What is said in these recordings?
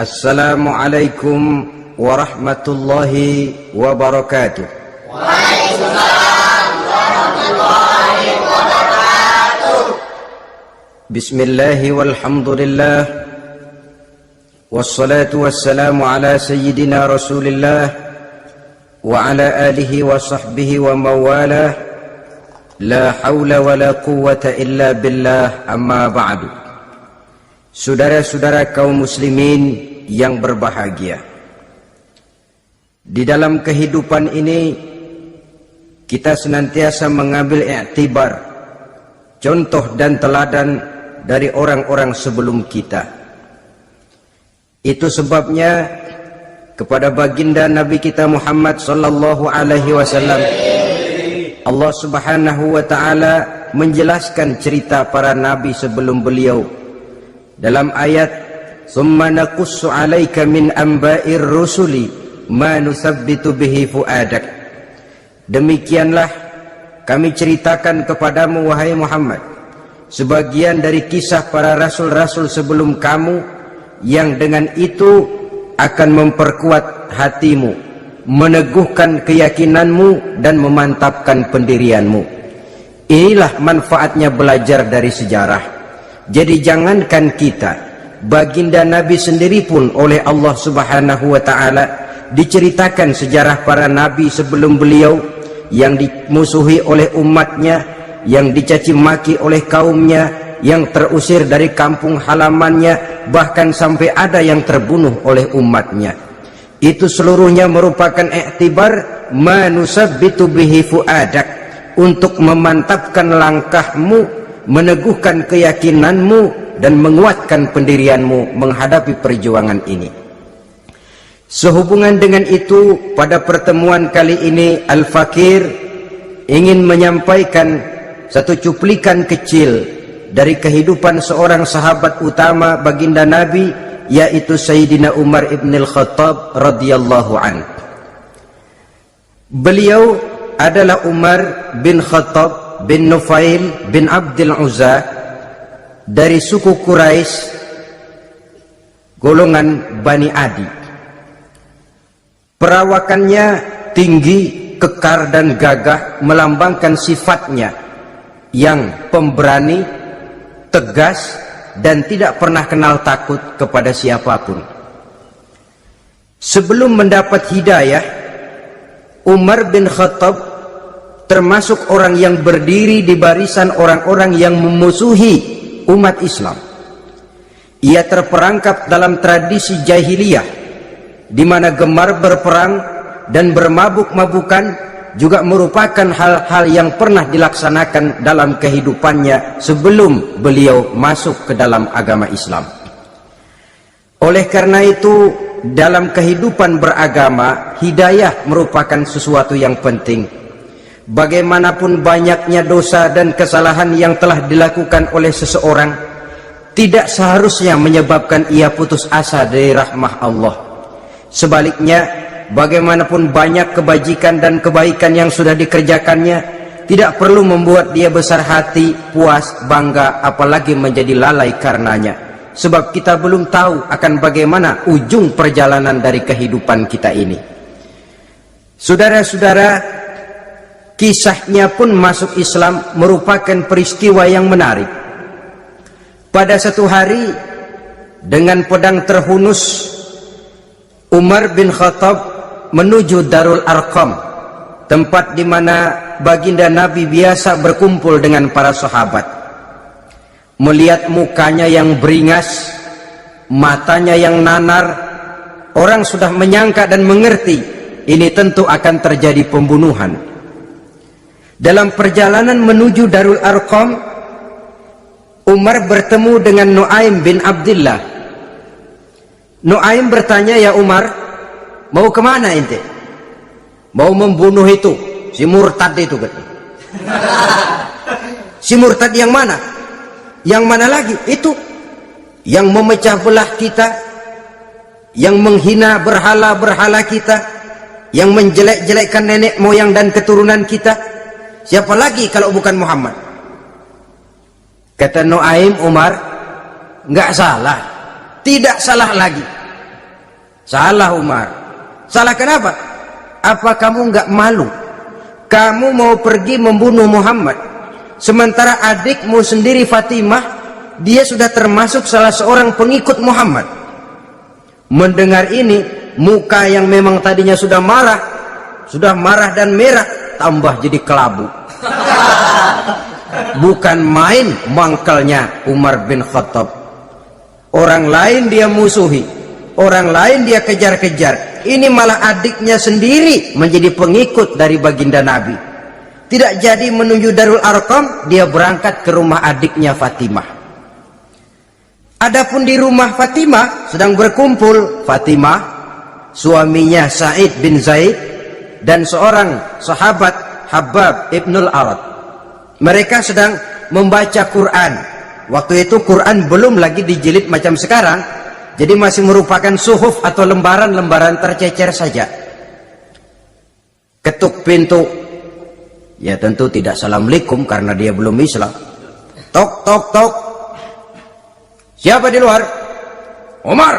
Assalamualaikum warahmatullahi wabarakatuh. Waalaikumsalam warahmatullahi wabarakatuh. Bismillahi walhamdulillah, wassalatu wassalamu ala sayyidina rasulillah wa ala alihi wa sahbihi wa mawalah. La hawla wa la quwwata illa billah, amma ba'du. Saudara-saudara kaum muslimin yang berbahagia, di dalam kehidupan ini kita senantiasa mengambil iktibar, contoh dan teladan dari orang-orang sebelum kita. Itu sebabnya kepada baginda Nabi kita Muhammad sallallahu alaihi wasallam Allah Subhanahu wa taala menjelaskan cerita para nabi sebelum beliau dalam ayat summa naqussu 'alaika min amba'ir rusuli ma nusabbitu bihi fuadak. Demikianlah kami ceritakan kepadamu wahai Muhammad sebagian dari kisah para rasul-rasul sebelum kamu yang dengan itu akan memperkuat hatimu, meneguhkan keyakinanmu dan memantapkan pendirianmu. Inilah manfaatnya belajar dari sejarah. Jadi jangankan kita, baginda Nabi sendiri pun oleh Allah Subhanahu wa taala diceritakan sejarah para nabi sebelum beliau yang dimusuhi oleh umatnya, yang dicaci maki oleh kaumnya, yang terusir dari kampung halamannya, bahkan sampai ada yang terbunuh oleh umatnya. Itu seluruhnya merupakan iktibar manusabbitu bihi fuadak, untuk memantapkan langkahmu, meneguhkan keyakinanmu dan menguatkan pendirianmu menghadapi perjuangan ini. Sehubungan dengan itu, pada pertemuan kali ini Al-Fakir ingin menyampaikan satu cuplikan kecil dari kehidupan seorang sahabat utama baginda Nabi, yaitu Sayyidina Umar ibn al-Khattab radhiyallahu an. Beliau adalah Umar bin Khattab bin Nufail bin Abdul Uzza dari suku Quraisy golongan Bani Adi. Perawakannya tinggi, kekar dan gagah, melambangkan sifatnya yang pemberani, tegas dan tidak pernah kenal takut kepada siapapun. Sebelum mendapat hidayah, Umar bin Khattab termasuk orang yang berdiri di barisan orang-orang yang memusuhi umat Islam. Ia terperangkap dalam tradisi jahiliyah di mana gemar berperang dan bermabuk-mabukan juga merupakan hal-hal yang pernah dilaksanakan dalam kehidupannya sebelum beliau masuk ke dalam agama Islam. Oleh karena itu, dalam kehidupan beragama, hidayah merupakan sesuatu yang penting. Bagaimanapun banyaknya dosa dan kesalahan yang telah dilakukan oleh seseorang, tidak seharusnya menyebabkan ia putus asa dari rahmah Allah. Sebaliknya, bagaimanapun banyak kebajikan dan kebaikan yang sudah dikerjakannya, tidak perlu membuat dia besar hati, puas, bangga, apalagi menjadi lalai karenanya. Sebab kita belum tahu akan bagaimana ujung perjalanan dari kehidupan kita ini. Saudara-saudara, kisahnya pun masuk Islam merupakan peristiwa yang menarik. Pada satu hari, dengan pedang terhunus, Umar bin Khattab menuju Darul Arqam, tempat di mana baginda Nabi biasa berkumpul dengan para sahabat. Melihat mukanya yang beringas, matanya yang nanar, orang sudah menyangka dan mengerti ini tentu akan terjadi pembunuhan. Dalam perjalanan menuju Darul Arqam, Umar bertemu dengan Nuaim bin Abdullah. Nuaim bertanya, "Ya Umar, mau kemana ente?" "Mau membunuh itu, si murtad itu." "Si murtad yang mana?" "Yang mana lagi? Itu yang memecah belah kita, yang menghina berhala-berhala kita, yang menjelek-jelekkan nenek moyang dan keturunan kita. Siapa lagi kalau bukan Muhammad?" Kata Nuaim, "Umar, nggak salah, tidak salah lagi. Salah Umar. Salah kenapa? Apa kamu nggak malu? Kamu mau pergi membunuh Muhammad, sementara adikmu sendiri Fatimah, dia sudah termasuk salah seorang pengikut Muhammad. Mendengar ini, muka yang memang tadinya sudah marah dan merah, tambah jadi kelabu. Bukan main mangkalnya Umar bin Khattab. Orang lain dia musuhi, orang lain dia kejar-kejar. Ini malah adiknya sendiri menjadi pengikut dari baginda Nabi. Tidak jadi menuju Darul Arqam, dia berangkat ke rumah adiknya Fatimah. Adapun di rumah Fatimah sedang berkumpul Fatimah, suaminya Sa'id bin Zaid, dan seorang sahabat Habab ibnul Arad. Mereka sedang membaca Quran. Waktu itu Quran belum lagi dijilid macam sekarang, jadi masih merupakan suhuf atau lembaran-lembaran tercecer saja. Ketuk pintu, ya tentu tidak assalamualaikum karena dia belum Islam. Tok tok tok. Siapa di luar? Umar.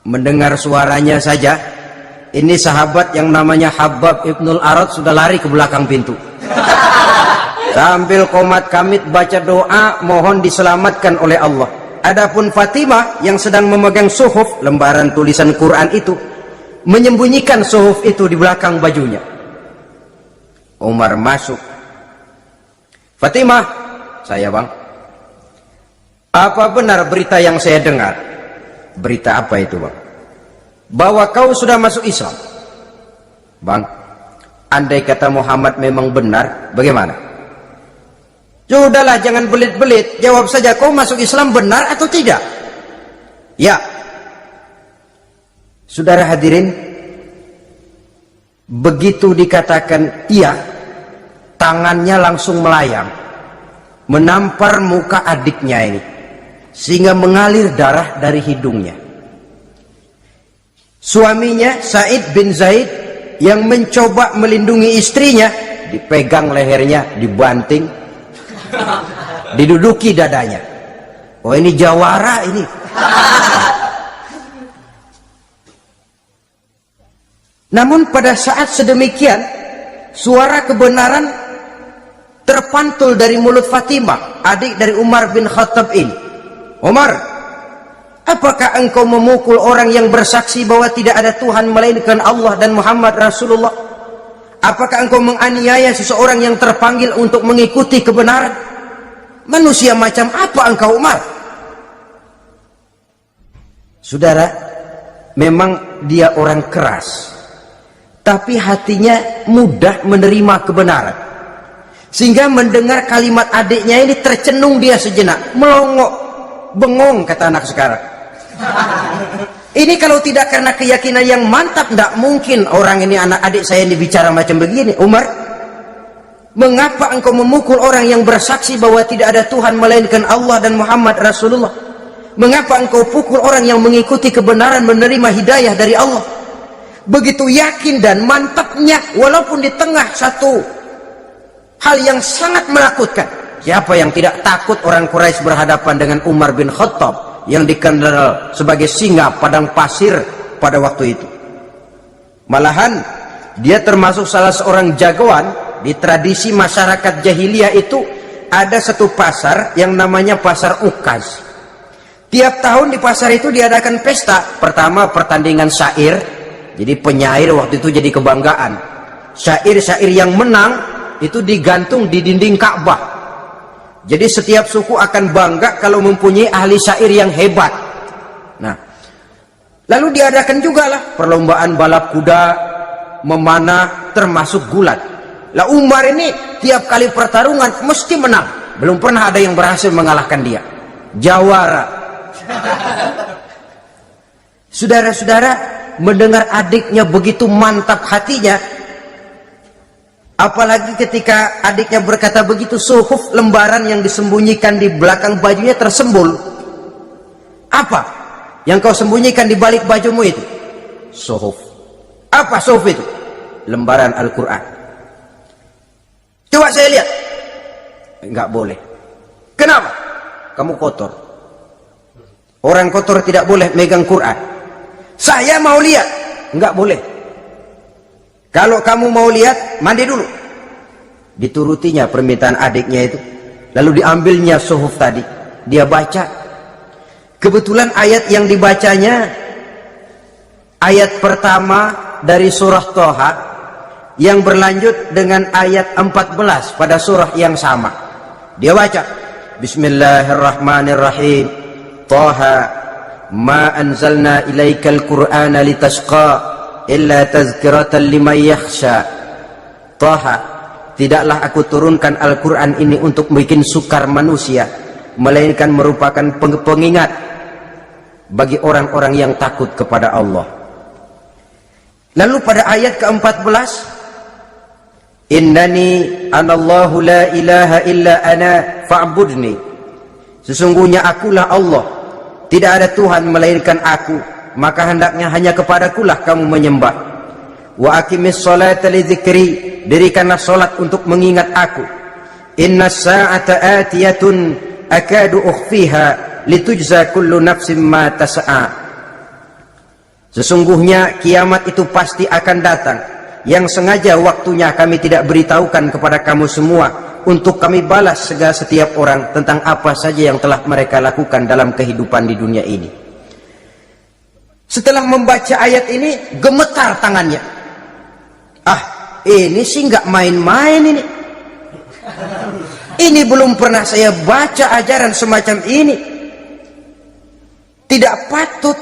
Mendengar suaranya saja, ini sahabat yang namanya Habab ibnul Arad sudah lari ke belakang pintu. Sambil komat kamit baca doa mohon diselamatkan oleh Allah. Adapun Fatimah yang sedang memegang suhuf, lembaran tulisan Quran itu, menyembunyikan suhuf itu di belakang bajunya. Umar masuk. Fatimah, saya bang, apa benar berita yang saya dengar? Berita apa itu bang? Bahwa kau sudah masuk Islam. Bang, andai kata Muhammad memang benar, bagaimana? Sudahlah, jangan belit-belit, jawab saja, kau masuk Islam benar atau tidak? Ya. Saudara hadirin, begitu dikatakan iya, tangannya langsung melayang, menampar muka adiknya ini, sehingga mengalir darah dari hidungnya. Suaminya Sa'id bin Zaid yang mencoba melindungi istrinya, dipegang lehernya, dibanting, diduduki dadanya. Oh, ini jawara ini. Namun pada saat sedemikian, suara kebenaran terpantul dari mulut Fatimah, adik dari Umar bin Khattab ini. Umar, apakah engkau memukul orang yang bersaksi bahwa tidak ada Tuhan melainkan Allah dan Muhammad Rasulullah? Apakah engkau menganiaya seseorang yang terpanggil untuk mengikuti kebenaran? Manusia macam apa engkau Umar? Saudara, memang dia orang keras, tapi hatinya mudah menerima kebenaran. Sehingga mendengar kalimat adiknya ini tercenung dia sejenak, melongok, bengong kata anak sekarang. Ini kalau tidak karena keyakinan yang mantap, tidak mungkin orang ini, anak adik saya ini bicara macam begini. Umar, mengapa engkau memukul orang yang bersaksi bahwa tidak ada Tuhan melainkan Allah dan Muhammad Rasulullah? Mengapa engkau pukul orang yang mengikuti kebenaran, menerima hidayah dari Allah? Begitu yakin dan mantapnya, walaupun di tengah satu hal yang sangat menakutkan. Siapa yang tidak takut orang Quraisy berhadapan dengan Umar bin Khattab yang dikenal sebagai singa padang pasir pada waktu itu? Malahan dia termasuk salah seorang jagoan. Di tradisi masyarakat jahiliyah itu ada satu pasar yang namanya pasar Ukaz. Tiap tahun di pasar itu diadakan pesta. Pertama pertandingan syair, jadi penyair waktu itu jadi kebanggaan. Syair-syair yang menang itu digantung di dinding Ka'bah. Jadi setiap suku akan bangga kalau mempunyai ahli syair yang hebat. Nah, lalu diadakan juga lah perlombaan balap kuda, memanah, termasuk gulat. Lah Umar ini tiap kali pertarungan mesti menang. Belum pernah ada yang berhasil mengalahkan dia. Jawara. Saudara-saudara, mendengar adiknya begitu mantap hatinya, apalagi ketika adiknya berkata begitu, suhuf, lembaran yang disembunyikan di belakang bajunya tersembul. Apa yang kau sembunyikan di balik bajumu itu? Suhuf. Apa suhuf itu? Lembaran Al-Quran. Coba saya lihat. Enggak boleh. Kenapa? Kamu kotor. Orang kotor tidak boleh megang Quran. Saya mau lihat. Enggak boleh. Kalau kamu mau lihat, mandi dulu. Diturutinya permintaan adiknya itu. Lalu diambilnya suhuf tadi. Dia baca. Kebetulan ayat yang dibacanya ayat pertama dari surah Toha yang berlanjut dengan ayat 14 pada surah yang sama. Dia baca, Bismillahirrahmanirrahim. Toha ma anzalna ilaikal qur'ana litashqa illa tazkiratan liman yakhsha. Toha, tidaklah aku turunkan Al-Quran ini untuk bikin sukar manusia, melainkan merupakan pengingat bagi orang-orang yang takut kepada Allah. Lalu pada ayat ke-14, Innani anallahu la ilaha illa ana fa'budni. Sesungguhnya akulah Allah, tidak ada Tuhan melainkan aku, maka hendaknya hanya kepadakulah kamu menyembah. Wa aqimis sholata li dzikri, dirikanlah salat untuk mengingat aku. Inna sa'ata atiyatun akadu ukhfiha litujza kullu nafsin ma tas'a. Sesungguhnya kiamat itu pasti akan datang, yang sengaja waktunya kami tidak beritahukan kepada kamu semua, untuk kami balas segala setiap orang tentang apa saja yang telah mereka lakukan dalam kehidupan di dunia ini. Setelah membaca ayat ini, gemetar tangannya. Ini sih nggak main-main ini. Ini belum pernah saya baca ajaran semacam ini. Tidak patut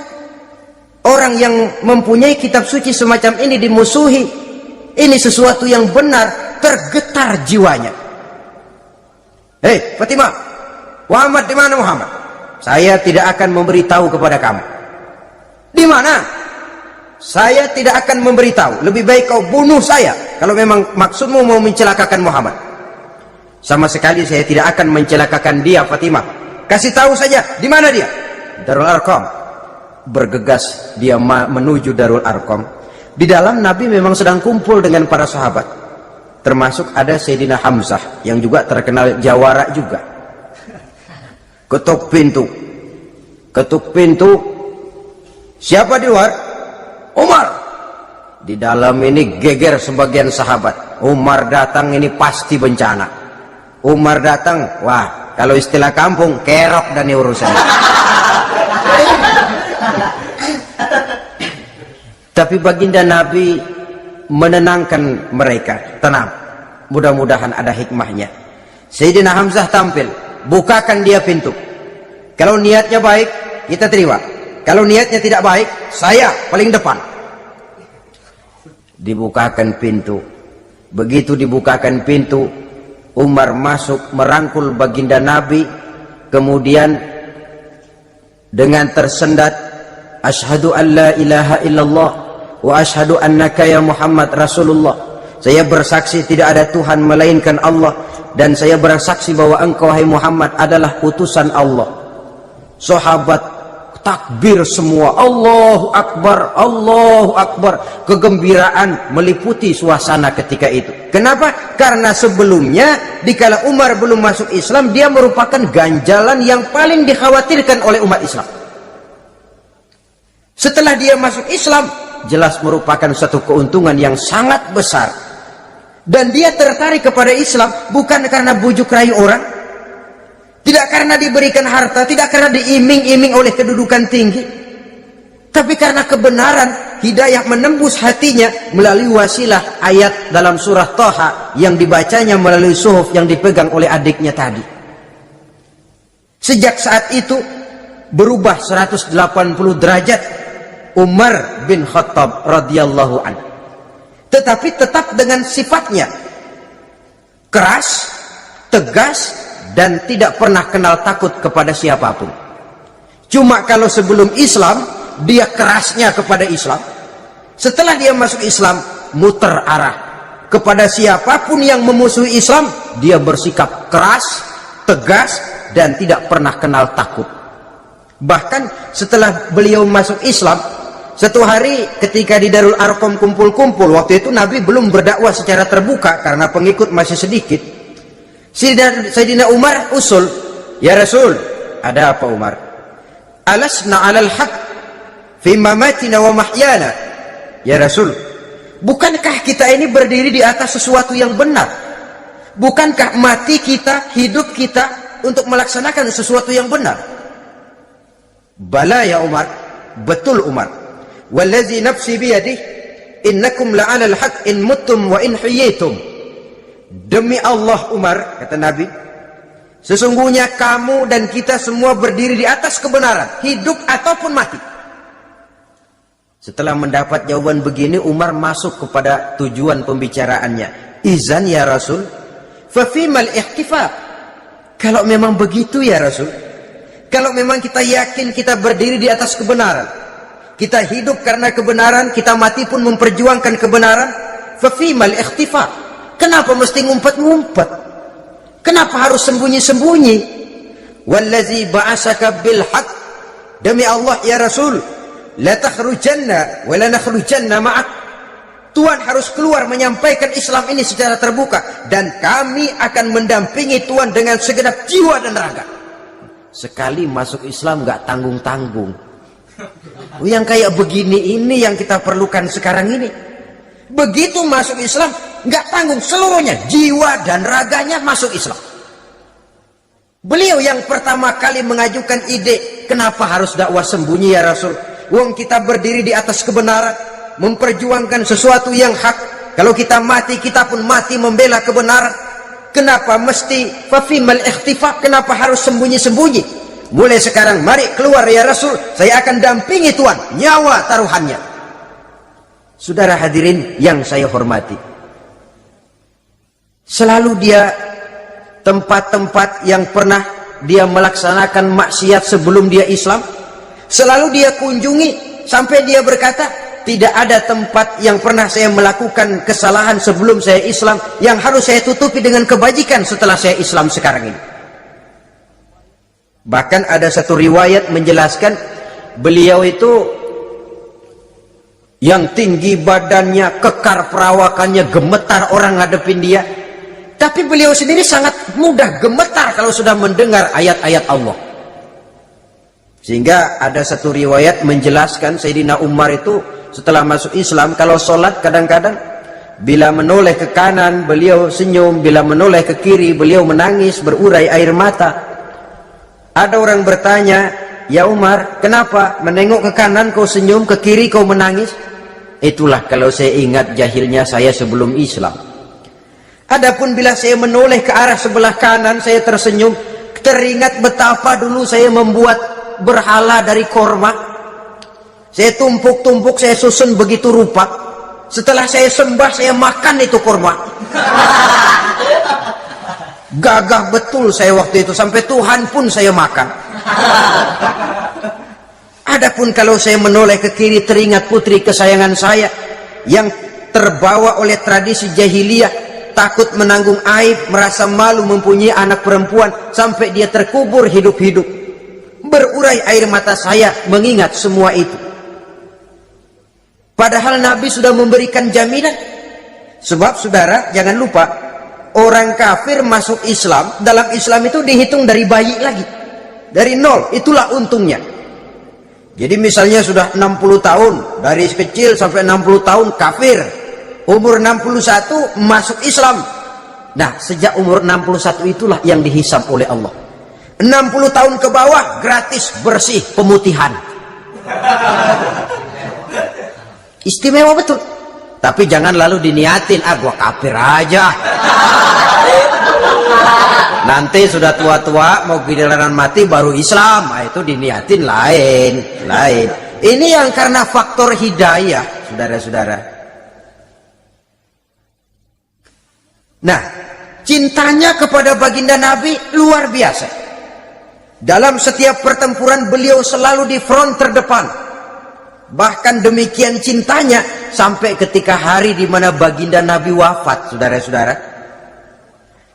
orang yang mempunyai kitab suci semacam ini dimusuhi. Ini sesuatu yang benar, tergetar jiwanya. Hei Fatimah, Muhammad di mana Muhammad? Saya tidak akan memberitahu kepada kamu. Di mana? Saya tidak akan memberitahu. Lebih baik kau bunuh saya kalau memang maksudmu mau mencelakakan Muhammad. Sama sekali saya tidak akan mencelakakan dia, Fatimah. Kasih tahu saja, di mana dia? Darul Arqam. Bergegas dia menuju Darul Arqam. Di dalam Nabi memang sedang kumpul dengan para sahabat, termasuk ada Sayyidina Hamzah yang juga terkenal jawara juga. Ketuk pintu. Ketuk pintu. Siapa di luar? Umar. Di dalam ini geger sebagian sahabat. Umar datang ini pasti bencana. Umar datang, wah, kalau istilah kampung, kerok dan urusan. Tapi baginda Nabi menenangkan mereka. Tenang, mudah-mudahan ada hikmahnya. Sayyidina Hamzah tampil, bukakan dia pintu. Kalau niatnya baik, kita terima. Kalau niatnya tidak baik, saya paling depan. Dibukakan pintu. Begitu dibukakan pintu, Umar masuk merangkul baginda Nabi. Kemudian dengan tersendat, Ashhadu an la ilaha illallah wa ashhadu annaka ya Muhammad Rasulullah. Saya bersaksi tidak ada Tuhan melainkan Allah, dan saya bersaksi bahwa engkau hai Muhammad adalah utusan Allah. Sahabat takbir semua, Allahu Akbar, Allahu Akbar. Kegembiraan meliputi suasana ketika itu. Kenapa? Karena sebelumnya dikala Umar belum masuk Islam, dia merupakan ganjalan yang paling dikhawatirkan oleh umat Islam. Setelah dia masuk Islam, jelas merupakan satu keuntungan yang sangat besar. Dan dia tertarik kepada Islam bukan karena bujuk rayu orang, tidak karena diberikan harta, tidak karena diiming-iming oleh kedudukan tinggi, tapi karena kebenaran, hidayah menembus hatinya melalui wasilah ayat dalam surah Toha yang dibacanya melalui suhuf yang dipegang oleh adiknya tadi. Sejak saat itu berubah 180 derajat Umar bin Khattab radhiyallahu anhu. Tetapi tetap dengan sifatnya keras, tegas, dan tidak pernah kenal takut kepada siapapun. Cuma kalau sebelum Islam dia kerasnya kepada Islam, setelah dia masuk Islam muter arah kepada siapapun yang memusuhi Islam, dia bersikap keras, tegas, dan tidak pernah kenal takut. Bahkan setelah beliau masuk Islam, satu hari ketika di Darul Arqam kumpul-kumpul, waktu itu Nabi belum berdakwah secara terbuka karena pengikut masih sedikit. Sayyidina Umar usul, ya Rasul, ada apa Umar? Alasna alal haq fi mamatina wa mahyana. Ya Rasul, bukankah kita ini berdiri di atas sesuatu yang benar? Bukankah mati kita, hidup kita untuk melaksanakan sesuatu yang benar? Bala ya Umar, betul Umar. Wallazi nafsi biyadih, innakum la'ala al-haq in muttum wa in hiyitum. Demi Allah Umar, kata Nabi, sesungguhnya kamu dan kita semua berdiri di atas kebenaran, hidup ataupun mati. Setelah mendapat jawaban begini, Umar masuk kepada tujuan pembicaraannya. Izan ya Rasul, fafimal ihtifaq. Kalau memang begitu ya Rasul, kalau memang kita yakin kita berdiri di atas kebenaran, kita hidup karena kebenaran, kita mati pun memperjuangkan kebenaran, fafimal ihtifaq. Kenapa mesti ngumpet-ngumpet? Kenapa harus sembunyi-sembunyi? Wallazi ba'asaka bil haq, demi Allah ya Rasul, la takhrujanna wa la nakhrujanna ma'ak. Tuhan harus keluar menyampaikan Islam ini secara terbuka, dan kami akan mendampingi Tuhan dengan segenap jiwa dan raga. Sekali masuk Islam gak tanggung-tanggung. Yang kayak begini ini yang kita perlukan sekarang ini. Begitu masuk Islam gak tanggung, seluruhnya jiwa dan raganya masuk Islam. Beliau yang pertama kali mengajukan ide, kenapa harus dakwah sembunyi ya Rasul? Wong kita berdiri di atas kebenaran, memperjuangkan sesuatu yang hak. Kalau kita mati, kita pun mati membela kebenaran. Kenapa mesti fafimal ikhtifaq? Kenapa harus sembunyi-sembunyi? Mulai sekarang mari keluar ya Rasul, saya akan dampingi Tuhan, nyawa taruhannya. Saudara hadirin yang saya hormati, selalu dia tempat-tempat yang pernah dia melaksanakan maksiat sebelum dia Islam, selalu dia kunjungi sampai dia berkata, tidak ada tempat yang pernah saya melakukan kesalahan sebelum saya Islam yang harus saya tutupi dengan kebajikan setelah saya Islam sekarang ini. Bahkan ada satu riwayat menjelaskan beliau itu yang tinggi badannya, kekar perawakannya, gemetar orang ngadepin dia. Tapi beliau sendiri sangat mudah gemetar kalau sudah mendengar ayat-ayat Allah. Sehingga ada satu riwayat menjelaskan Sayyidina Umar itu setelah masuk Islam, kalau sholat kadang-kadang bila menoleh ke kanan beliau senyum, bila menoleh ke kiri beliau menangis berurai air mata. Ada orang bertanya, ya Umar, kenapa menengok ke kanan kau senyum, ke kiri kau menangis? Itulah kalau saya ingat jahilnya saya sebelum Islam. Adapun bila saya menoleh ke arah sebelah kanan saya tersenyum, teringat betapa dulu saya membuat berhala dari korma. Saya tumpuk-tumpuk, saya susun begitu rupa. Setelah saya sembah, saya makan itu korma. Gagah betul saya waktu itu, sampai Tuhan pun saya makan. Adapun kalau saya menoleh ke kiri, teringat putri kesayangan saya yang terbawa oleh tradisi jahiliyah, takut menanggung aib, merasa malu mempunyai anak perempuan, sampai dia terkubur hidup-hidup. Berurai air mata saya mengingat semua itu. Padahal Nabi sudah memberikan jaminan. Sebab saudara jangan lupa, orang kafir masuk Islam, dalam Islam itu dihitung dari bayi lagi, dari nol. Itulah untungnya. Jadi misalnya sudah 60 tahun, dari kecil sampai 60 tahun kafir, umur 61 masuk Islam. Nah, sejak umur 61 itulah yang dihisab oleh Allah. 60 tahun ke bawah gratis bersih pemutihan. Istimewa betul. Tapi jangan lalu diniatin, gua kafir aja. Nanti sudah tua-tua mau giliran mati baru Islam, itu diniatin lain. Ini yang karena faktor hidayah, saudara-saudara. Nah, cintanya kepada baginda Nabi luar biasa. Dalam setiap pertempuran beliau selalu di front terdepan. Bahkan demikian cintanya sampai ketika hari di mana baginda Nabi wafat, saudara-saudara.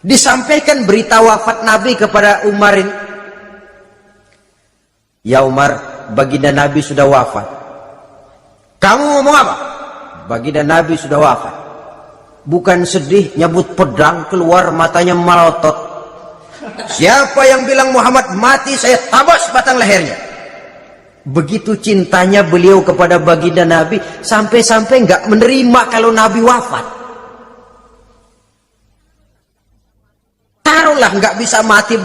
Disampaikan berita wafat Nabi kepada Umar ini. Ya Umar, baginda Nabi sudah wafat. Kamu ngomong apa? Baginda Nabi sudah wafat. Bukan sedih, nyabut pedang keluar matanya melotot. Siapa yang bilang Muhammad mati, saya tabas batang lehernya. Begitu cintanya beliau kepada baginda Nabi, sampai-sampai nggak menerima kalau Nabi wafat. Taruhlah nggak bisa mati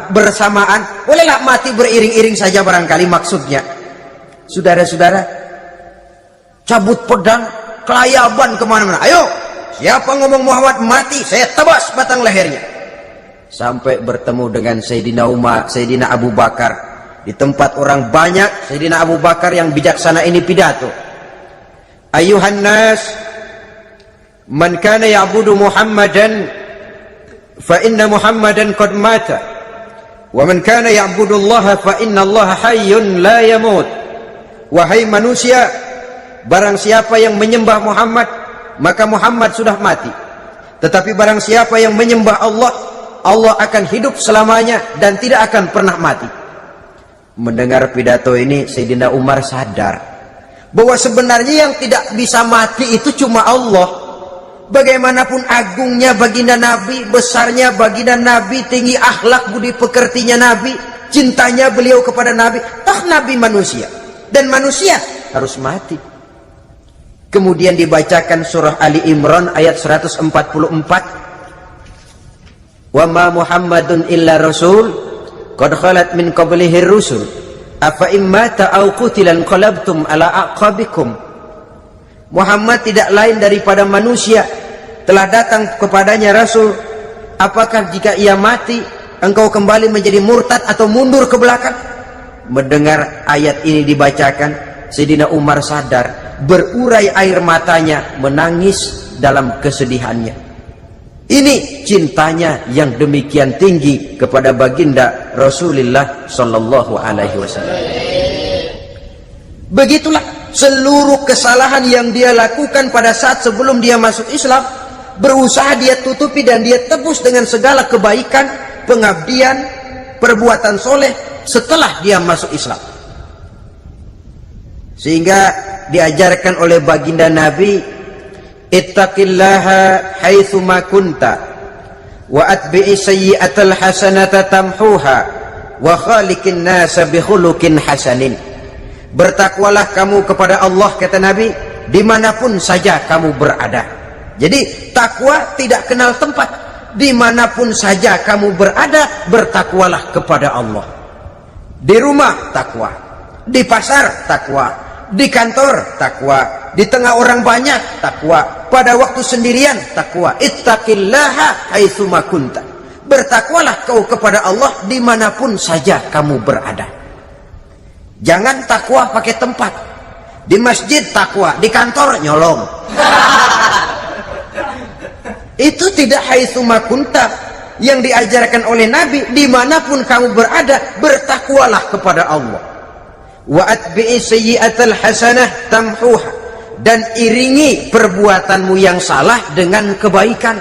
bersamaan, bolehlah mati beriring-iring saja barangkali maksudnya. Saudara-saudara, cabut pedang, kelayaban kemana-mana. Ayo, siapa ngomong Muhammad mati, saya tebas batang lehernya. Sampai bertemu dengan Sayyidina Umar, Sayyidina Abu Bakar. Di tempat orang banyak, Sayyidina Abu Bakar yang bijaksana ini pidato. Ayuhan nas, man kana ya'budu Muhammadan fa inna Muhammadan qad mata. Wa man kana ya'budu Allah fa inna Allah hayyun la yamut. Wahai manusia, barang siapa yang menyembah Muhammad, maka Muhammad sudah mati. Tetapi barang siapa yang menyembah Allah, Allah akan hidup selamanya dan tidak akan pernah mati. Mendengar pidato ini, Sayyidina Umar sadar bahwa sebenarnya yang tidak bisa mati itu cuma Allah. Bagaimanapun agungnya baginda Nabi, besarnya baginda Nabi, tinggi akhlak budi pekertinya Nabi, cintanya beliau kepada Nabi, toh Nabi manusia dan manusia harus mati. Kemudian dibacakan surah Ali Imran ayat 144. Wa ma Muhammadun illa rasul qad khalat min qablihi rusul afa immata aw qutilan qalabtum ala aqabikum. Muhammad tidak lain daripada manusia, telah datang kepadanya rasul, apakah jika ia mati engkau kembali menjadi murtad atau mundur ke belakang? Mendengar ayat ini dibacakan, Sayyidina Umar sadar, berurai air matanya, menangis dalam kesedihannya. Ini cintanya yang demikian tinggi kepada baginda Rasulullah sallallahu alaihi wasallam. Begitulah seluruh kesalahan yang dia lakukan pada saat sebelum dia masuk Islam, berusaha dia tutupi dan dia tebus dengan segala kebaikan, pengabdian, perbuatan soleh setelah dia masuk Islam. Sehingga diajarkan oleh baginda Nabi, ittaqillaha haitsu ma kunta wa atbi'i sayyi'atal hasanata tamhuha wa khaliqin nasa bi khuluqin hasanin. Bertakwalah kamu kepada Allah, kata Nabi, dimanapun saja kamu berada. Jadi takwa tidak kenal tempat, dimanapun saja kamu berada, bertakwalah kepada Allah. Di rumah takwa, di pasar takwa, di kantor takwa, di tengah orang banyak takwa, pada waktu sendirian takwa. Ittaqillaha haitsu ma kunta. Bertakwalah kau kepada Allah dimanapun saja kamu berada. Jangan takwa pakai tempat. Di masjid takwa, di kantor nyolong. Itu tidak haitsu ma kunta yang diajarkan oleh Nabi. Dimanapun kamu berada, bertakwalah kepada Allah. Wa atbi'i sayyi'atal hasanah tamhuha. Dan iringi perbuatanmu yang salah dengan kebaikan.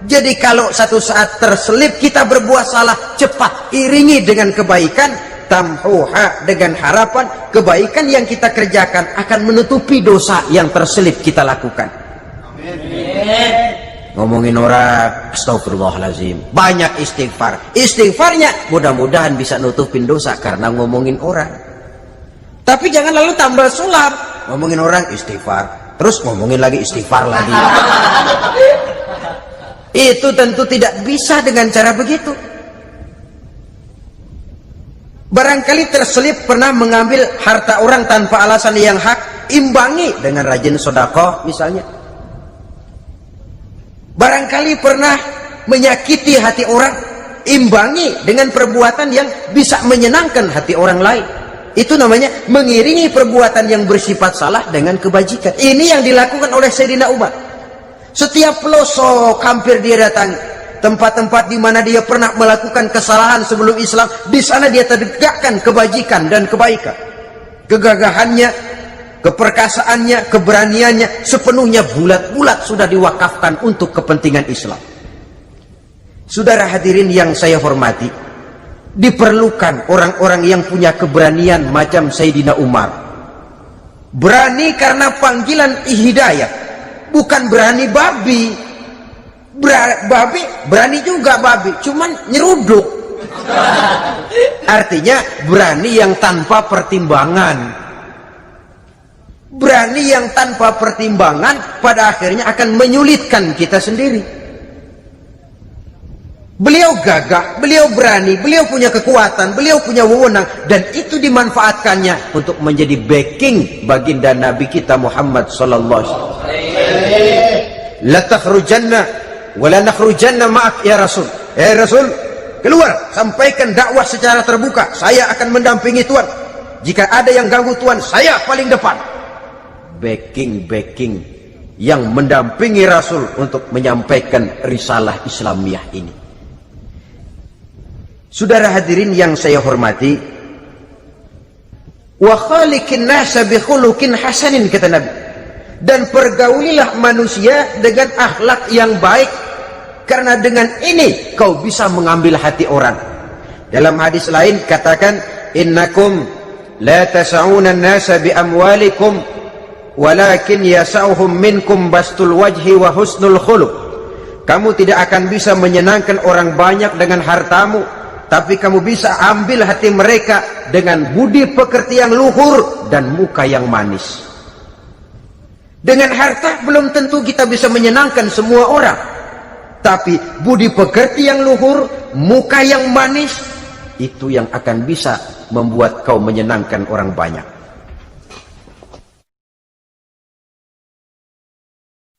Jadi kalau satu saat terselip kita berbuat salah, cepat iringi dengan kebaikan, tamhuha, dengan harapan kebaikan yang kita kerjakan akan menutupi dosa yang terselip kita lakukan. Amin. Ngomongin orang, astagfirullahaladzim, banyak istighfar. Istighfarnya mudah-mudahan bisa nutupin dosa karena ngomongin orang. Tapi jangan lalu tambah sulap, ngomongin orang istighfar, terus ngomongin lagi istighfar lagi. Itu tentu tidak bisa dengan cara begitu. Barangkali terselip pernah mengambil harta orang tanpa alasan yang hak, imbangi dengan rajin sedekah misalnya. Barangkali pernah menyakiti hati orang, imbangi dengan perbuatan yang bisa menyenangkan hati orang lain. Itu namanya mengiringi perbuatan yang bersifat salah dengan kebajikan. Ini yang dilakukan oleh Sayyidina Umar. Setiap pelosok hampir dia datangi, tempat-tempat di mana dia pernah melakukan kesalahan sebelum Islam, di sana dia tegakkan kebajikan dan kebaikan. Kegagahannya, keperkasaannya, keberaniannya sepenuhnya bulat-bulat sudah diwakafkan untuk kepentingan Islam. Saudara hadirin yang saya hormati, diperlukan orang-orang yang punya keberanian macam Sayyidina Umar. Berani karena panggilan hidayah, bukan berani babi. Babi berani juga babi, cuman nyeruduk. Artinya berani yang tanpa pertimbangan. Berani yang tanpa pertimbangan pada akhirnya akan menyulitkan kita sendiri. Beliau gagah, beliau berani, beliau punya kekuatan, beliau punya wewenang, dan itu dimanfaatkannya untuk menjadi backing baginda Nabi kita Muhammad sallallahu alaihi wasallam. La takhrujanna wa la nakhrujanna ma'ak ya Rasul. Rasul, keluar, sampaikan dakwah secara terbuka. Saya akan mendampingi Tuhan. Jika ada yang ganggu Tuhan, saya paling depan. Backing yang mendampingi Rasul untuk menyampaikan risalah Islamiyah ini. Saudara hadirin yang saya hormati, wa khaliqin nasa bi khuluqin hasanin, kata Nabi, dan pergaulilah manusia dengan akhlak yang baik, karena dengan ini kau bisa mengambil hati orang. Dalam hadis lain katakan, innakum la tas'una an-nasa bi amwalikum walakin yas'uhum minkum bastul wajhi wa husnul khuluq. Kamu tidak akan bisa menyenangkan orang banyak dengan hartamu, tapi kamu bisa ambil hati mereka dengan budi pekerti yang luhur dan muka yang manis. Dengan harta belum tentu kita bisa menyenangkan semua orang, tapi budi pekerti yang luhur, muka yang manis, itu yang akan bisa membuat kau menyenangkan orang banyak.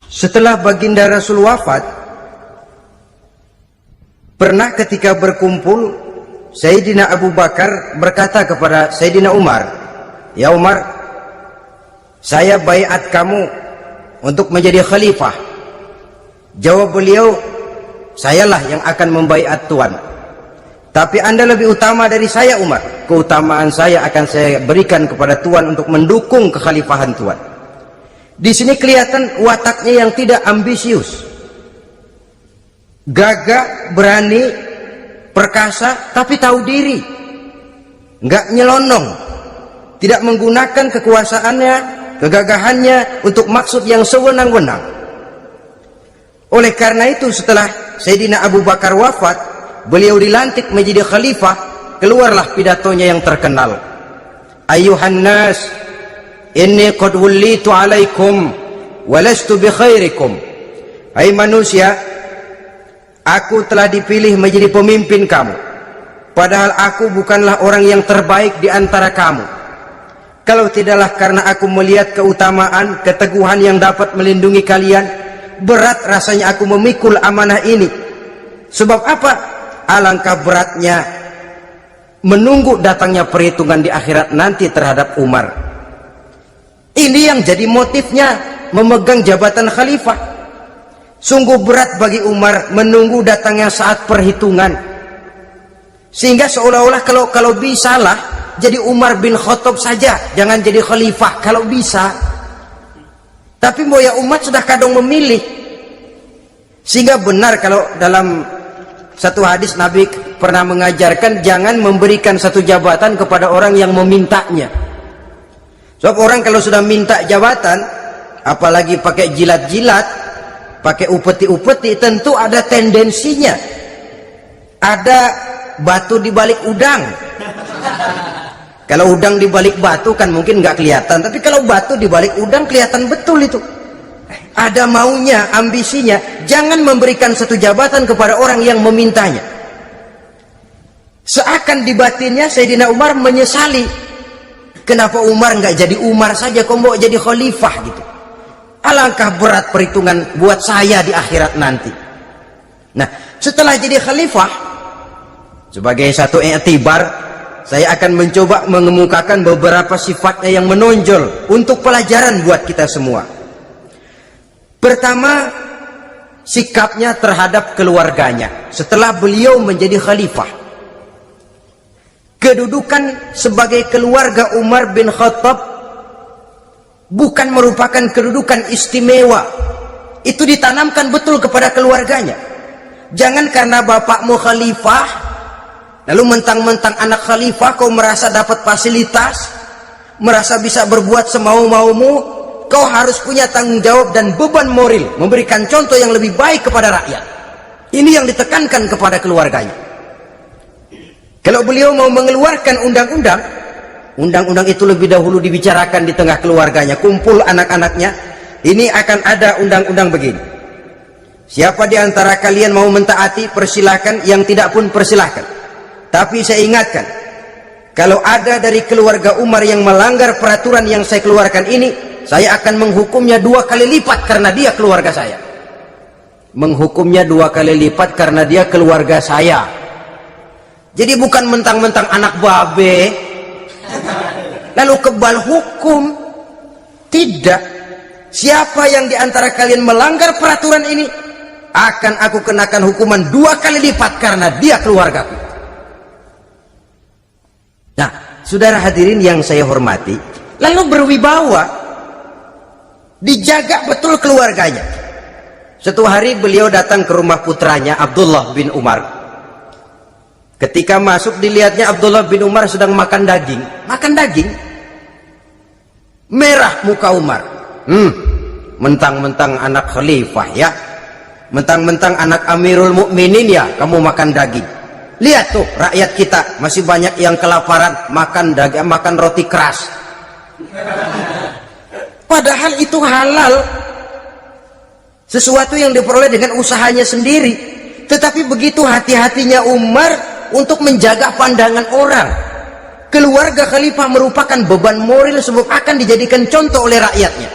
Setelah baginda Rasul wafat, pernah ketika berkumpul, Sayyidina Abu Bakar berkata kepada Sayyidina Umar, ya Umar, saya baiat kamu untuk menjadi khalifah. Jawab beliau, sayalah yang akan membaiat Tuhan. Tapi anda lebih utama dari saya Umar. Keutamaan saya akan saya berikan kepada Tuhan untuk mendukung kekhalifahan Tuhan. Di sini kelihatan wataknya yang tidak ambisius, gagah, berani, perkasa, tapi tahu diri, nggak nyelonong, tidak menggunakan kekuasaannya, kegagahannya untuk maksud yang sewenang-wenang. Oleh karena itu, setelah Sayyidina Abu Bakar wafat, beliau dilantik menjadi khalifah. Keluarlah pidatonya yang terkenal, Ayyuhan nas, inni qad wullitu alaikum walastu bi khairikum. Hai manusia, aku telah dipilih menjadi pemimpin kamu, padahal aku bukanlah orang yang terbaik di antara kamu. Kalau tidaklah karena aku melihat keutamaan, keteguhan yang dapat melindungi kalian, berat rasanya aku memikul amanah ini. Sebab apa? Alangkah beratnya menunggu datangnya perhitungan di akhirat nanti terhadap Umar. Ini yang jadi motifnya memegang jabatan khalifah. Sungguh berat bagi Umar menunggu datangnya saat perhitungan, sehingga seolah-olah kalau bisalah jadi Umar bin Khattab saja, jangan jadi khalifah kalau bisa. Tapi moya umat sudah kadang memilih, sehingga benar kalau dalam satu hadis Nabi pernah mengajarkan jangan memberikan satu jabatan kepada orang yang memintanya. Sebab orang kalau sudah minta jabatan, apalagi pakai jilat-jilat, pakai upeti-upeti, tentu ada tendensinya, ada batu di balik udang. Kalau udang di balik batu kan mungkin nggak kelihatan, tapi kalau batu di balik udang kelihatan betul itu. Ada maunya, ambisinya. Jangan memberikan satu jabatan kepada orang yang memintanya. Seakan di batinnya Sayyidina Umar menyesali, kenapa Umar nggak jadi Umar saja, kok mau jadi khalifah gitu. Alangkah berat perhitungan buat saya di akhirat nanti. Nah, setelah jadi khalifah, sebagai satu i'tibar, saya akan mencoba mengemukakan beberapa sifatnya yang menonjol untuk pelajaran buat kita semua. Pertama, sikapnya terhadap keluarganya setelah beliau menjadi khalifah. Kedudukan sebagai keluarga Umar bin Khattab bukan merupakan kedudukan istimewa. Itu ditanamkan betul kepada keluarganya. Jangan karena bapakmu khalifah, lalu mentang-mentang anak khalifah kau merasa dapat fasilitas, merasa bisa berbuat semau-maumu. Kau harus punya tanggung jawab dan beban moral, memberikan contoh yang lebih baik kepada rakyat. Ini yang ditekankan kepada keluarganya. Kalau beliau mau mengeluarkan undang-undang itu lebih dahulu dibicarakan di tengah keluarganya, kumpul anak-anaknya, ini akan ada undang-undang begini. Siapa di antara kalian mau mentaati, persilahkan, yang tidak pun persilahkan. Tapi saya ingatkan, kalau ada dari keluarga Umar yang melanggar peraturan yang saya keluarkan ini, saya akan menghukumnya 2 kali lipat karena dia keluarga saya. Menghukumnya 2 kali lipat karena dia keluarga saya. Jadi bukan mentang-mentang anak babe lalu kebal hukum. Tidak. Siapa yang di antara kalian melanggar peraturan ini, akan aku kenakan hukuman 2 kali lipat karena dia keluargaku. Nah, saudara hadirin yang saya hormati, lalu berwibawa, dijaga betul keluarganya. Suatu hari beliau datang ke rumah putranya Abdullah bin Umar. Ketika masuk, dilihatnya Abdullah bin Umar sedang makan daging. Merah muka Umar. Mentang-mentang anak khalifah ya, mentang-mentang anak Amirul Mukminin ya, kamu makan daging. Lihat tuh, rakyat kita masih banyak yang kelaparan, makan daging, makan roti keras. Padahal itu halal, sesuatu yang diperoleh dengan usahanya sendiri. Tetapi begitu hati-hatinya Umar untuk menjaga pandangan orang. Keluarga khalifah merupakan beban moral sebab akan dijadikan contoh oleh rakyatnya.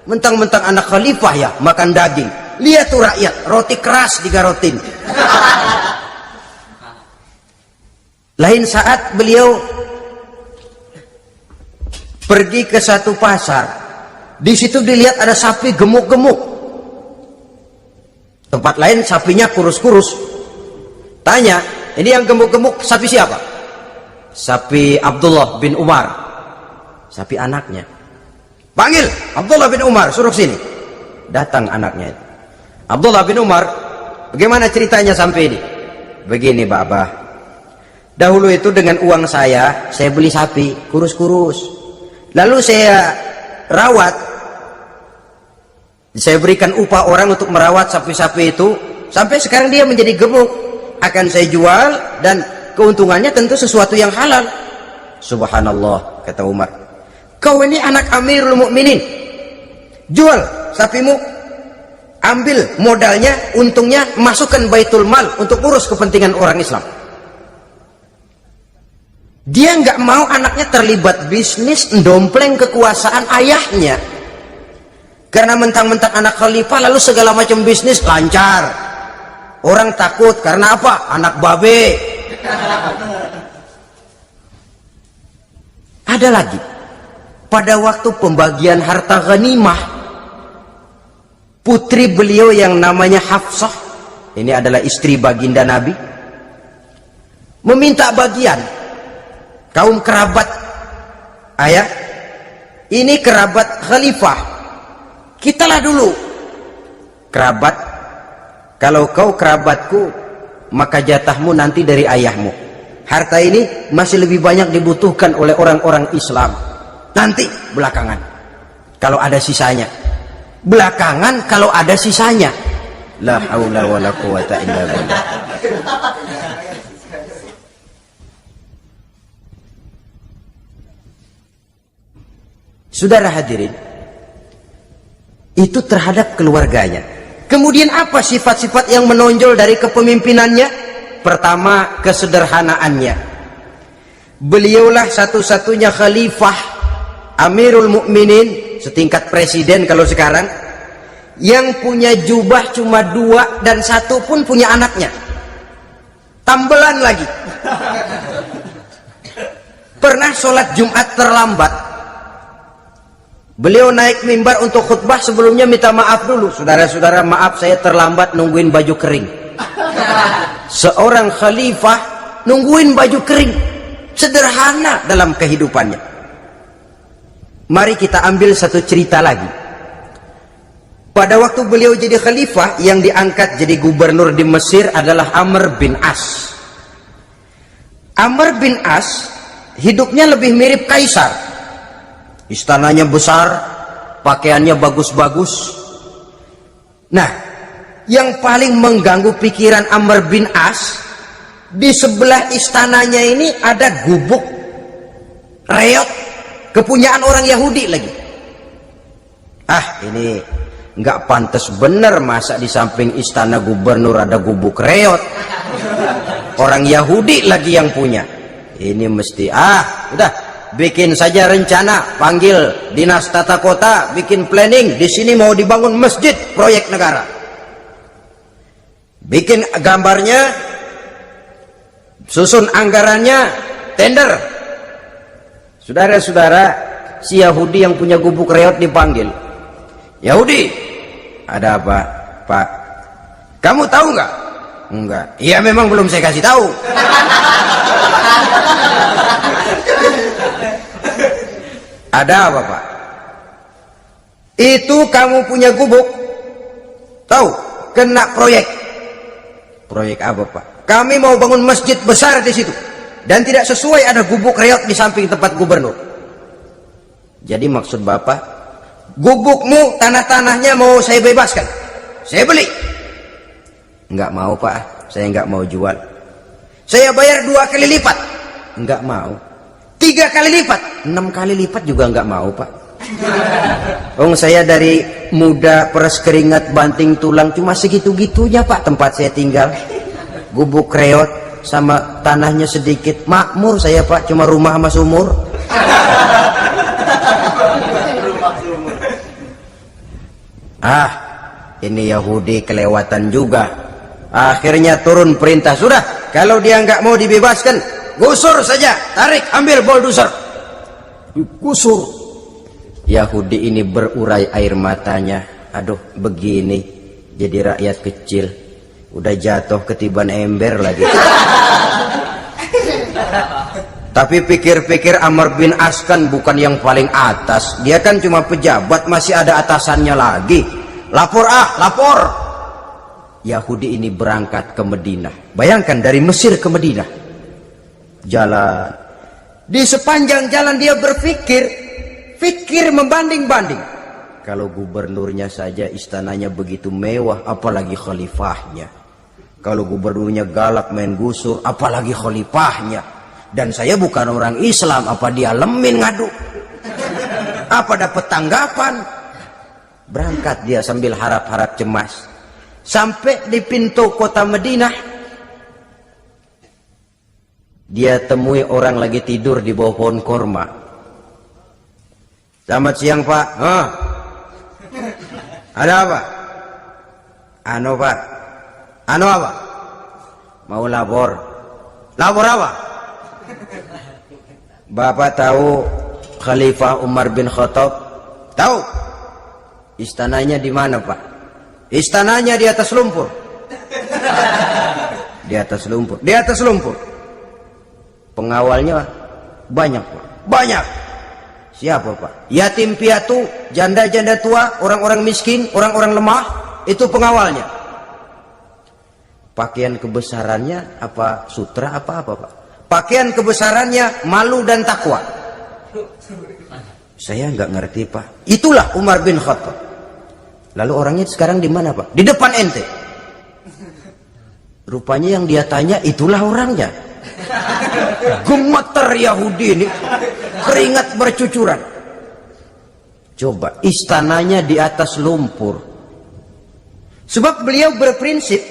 Mentang-mentang anak khalifah ya, makan daging. Lihat tuh rakyat, roti keras digarotin. Lain saat beliau pergi ke satu pasar. Di situ dilihat ada sapi gemuk-gemuk. Tempat lain sapinya kurus-kurus. Tanya, ini yang gemuk-gemuk sapi siapa? Sapi Abdullah bin Umar. Sapi anaknya. Panggil Abdullah bin Umar, suruh sini. Datang anaknya itu. Abdullah bin Umar, bagaimana ceritanya sampai ini? Begini Bapak, dahulu itu dengan uang saya beli sapi kurus-kurus. Lalu saya rawat, saya berikan upah orang untuk merawat sapi-sapi itu, sampai sekarang dia menjadi gemuk. Akan saya jual dan keuntungannya tentu sesuatu yang halal. Subhanallah, kata Umar, kau ini anak Amirul Mukminin, jual sapimu, ambil modalnya, untungnya masukkan Baitul Mal untuk urus kepentingan orang Islam. Dia nggak mau anaknya terlibat bisnis, ndompleng kekuasaan ayahnya. Karena mentang-mentang anak khalifah lalu segala macam bisnis lancar. Orang takut karena apa? Anak babe. Ada lagi, pada waktu pembagian harta ghanimah, putri beliau yang namanya Hafsah, ini adalah istri baginda Nabi, meminta bagian. Kaum kerabat ayah, ini kerabat khalifah, kitalah dulu kerabat. Kalau kau kerabatku, maka jatahmu nanti dari ayahmu. Harta ini masih lebih banyak dibutuhkan oleh orang-orang Islam. Nanti belakangan, kalau ada sisanya. Belakangan kalau ada sisanya. La haula wala quwata illa billah. Saudara hadirin, itu terhadap keluarganya. Kemudian apa sifat-sifat yang menonjol dari kepemimpinannya? Pertama, kesederhanaannya. Beliaulah satu-satunya khalifah Amirul Mukminin, setingkat presiden kalau sekarang, yang punya jubah cuma 2 dan 1 pun punya anaknya. Tambelan lagi. Pernah sholat Jumat terlambat, beliau naik mimbar untuk khutbah, sebelumnya minta maaf dulu. Saudara-saudara, maaf saya terlambat nungguin baju kering. Seorang khalifah nungguin baju kering. Sederhana dalam kehidupannya. Mari kita ambil satu cerita lagi. Pada waktu beliau jadi khalifah, yang diangkat jadi gubernur di Mesir adalah Amr bin As. Amr bin As hidupnya lebih mirip kaisar. Istananya besar, pakaiannya bagus-bagus. Nah, yang paling mengganggu pikiran Amr bin As di sebelah istananya ini ada gubuk reot kepunyaan orang Yahudi lagi. Ini nggak pantas bener, masa di samping istana gubernur ada gubuk reot, orang Yahudi lagi yang punya. Ini mesti udah bikin saja rencana, panggil dinas tata kota, bikin planning, di sini mau dibangun masjid proyek negara, bikin gambarnya, susun anggarannya, tender. Saudara-saudara, si Yahudi yang punya gubuk reot dipanggil. Yahudi, ada apa, Pak? Kamu tahu nggak? Enggak. Iya, memang belum saya kasih tahu. Ada apa, Pak? Itu kamu punya gubuk, tahu, kena proyek. Proyek apa, Pak? Kami mau bangun masjid besar di situ, dan tidak sesuai ada gubuk reot di samping tempat gubernur. Jadi maksud Bapak, gubukmu, tanah-tanahnya mau saya bebaskan, saya beli. Enggak mau, Pak, saya enggak mau jual. Saya bayar 2 kali lipat. Enggak mau. 3 kali lipat, 6 kali lipat juga enggak mau, Pak. Saya dari muda peres keringat banting tulang cuma segitu-gitunya, Pak, tempat saya tinggal. Gubuk reot sama tanahnya sedikit, makmur saya, Pak, cuma rumah sama sumur. Ini Yahudi kelewatan juga. Akhirnya turun perintah, sudah, kalau dia nggak mau dibebaskan, gusur saja, tarik, ambil bulldozer, gusur. Yahudi ini berurai air matanya. Aduh, begini jadi rakyat kecil, udah jatuh ketiban ember lagi. Tapi pikir-pikir Amr bin As kan bukan yang paling atas, dia kan cuma pejabat, masih ada atasannya lagi. Lapor, lapor. Yahudi ini berangkat ke Madinah. Bayangkan dari Mesir ke Madinah, jalan. Di sepanjang jalan dia berpikir membanding-banding. Kalau gubernurnya saja istananya begitu mewah, apalagi khalifahnya. Kalau gubernurnya galak main gusur, apalagi khalifahnya. Dan saya bukan orang Islam, apa dia lemin ngadu? Apa dapat tanggapan? Berangkat dia sambil harap-harap cemas. Sampai di pintu kota Madinah, dia temui orang lagi tidur di bawah pohon korma. Selamat siang, Pak. Ada apa? Pak. Apa? Mau lapor. Lapor apa? Bapak tahu Khalifah Umar bin Khattab? Tahu. Istananya di mana, Pak? Istananya di atas lumpur. Di atas lumpur. Di atas lumpur. Pengawalnya banyak, Pak. Banyak. Siapa, Pak? Yatim piatu, janda-janda tua, orang-orang miskin, orang-orang lemah, itu pengawalnya. Pakaian kebesarannya apa sutra apa, Pak? Pakaian kebesarannya malu dan takwa. Saya nggak ngerti, Pak. Itulah Umar bin Khattab. Lalu orangnya sekarang di mana, Pak? Di depan ente. Rupanya yang dia tanya itulah orangnya. Gemeter Yahudi ini, keringat bercucuran. Coba, istananya di atas lumpur. Sebab beliau berprinsip,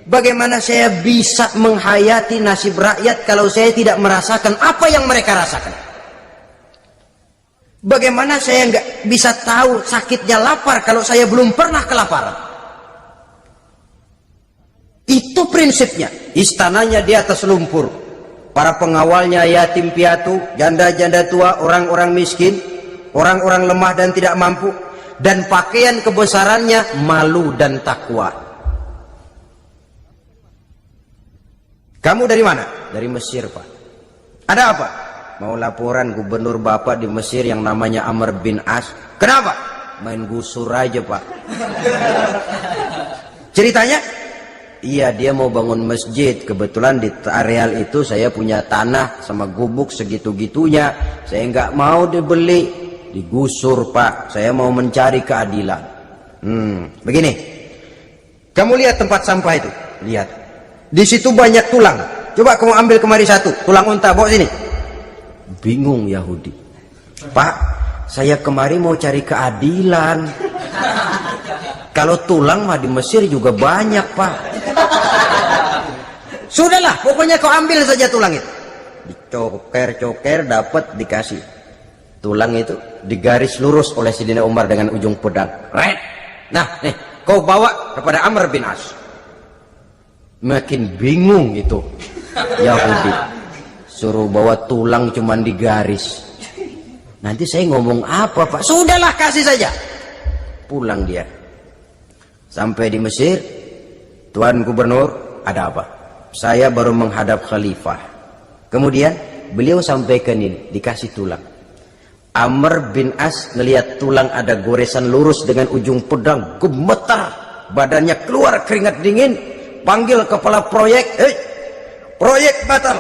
bagaimana saya bisa menghayati nasib rakyat kalau saya tidak merasakan apa yang mereka rasakan? Bagaimana saya nggak bisa tahu sakitnya lapar kalau saya belum pernah kelaparan? Itu prinsipnya. Istananya di atas lumpur. Para pengawalnya yatim piatu, janda-janda tua, orang-orang miskin, orang-orang lemah dan tidak mampu. Dan pakaian kebesarannya malu dan takwa. Kamu dari mana? Dari Mesir, Pak. Ada apa? Mau laporan gubernur Bapak di Mesir yang namanya Amr bin As. Kenapa? Main gusur aja, Pak. Ceritanya? Iya, dia mau bangun masjid. Kebetulan di areal itu saya punya tanah sama gubuk segitu-gitunya. Saya nggak mau dibeli, digusur, Pak. Saya mau mencari keadilan. Begini. Kamu lihat tempat sampah itu? Lihat. Di situ banyak tulang. Coba kamu ambil kemari satu, tulang unta, bawa sini. Bingung Yahudi. Pak, saya kemari mau cari keadilan. Kalau tulang mah di Mesir juga banyak, Pak. Sudahlah, pokoknya kau ambil saja tulang itu. Dicoker-coker, dapat, dikasih. Tulang itu digaris lurus oleh Sayyidina Umar dengan ujung pedang. Red. Nah, nih, kau bawa kepada Amr bin As. Makin bingung itu Yahudi. Suruh bawa tulang cuman digaris. Nanti saya ngomong apa, Pak? Sudahlah, kasih saja. Pulang dia. Sampai di Mesir, Tuan Gubernur, ada apa? Saya baru menghadap khalifah. Kemudian beliau sampaikan ini, dikasih tulang. Amr bin As ngelihat tulang ada goresan lurus dengan ujung pedang, gemetar, badannya keluar keringat dingin, panggil kepala proyek, proyek batal,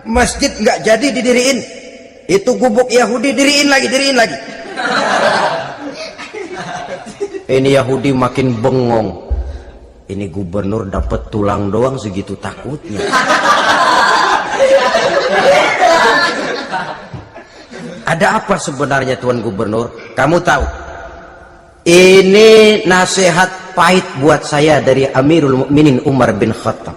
masjid nggak jadi didiriin, itu gubuk Yahudi diriin lagi. Ini Yahudi makin bengong. Ini gubernur dapat tulang doang segitu takutnya. Ada apa sebenarnya Tuan Gubernur? Kamu tahu, ini nasihat pahit buat saya dari Amirul Mukminin Umar bin Khattab.